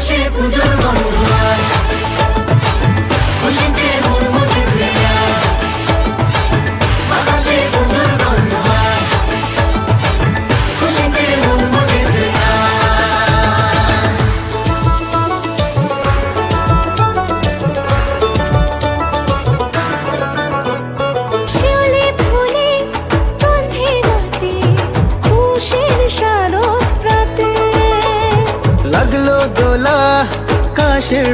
বাতাসে পুজোর গন্ধ আয়, খুশিতে মন মতেছে আয়, বাতাসে পুজোর গন্ধ আয়, খুশিতে মন মতেছে আয়। শিউলি ফুলে গন্ধে নাতে খুশির শারদ প্রাতে লাগলো দোলা কাশের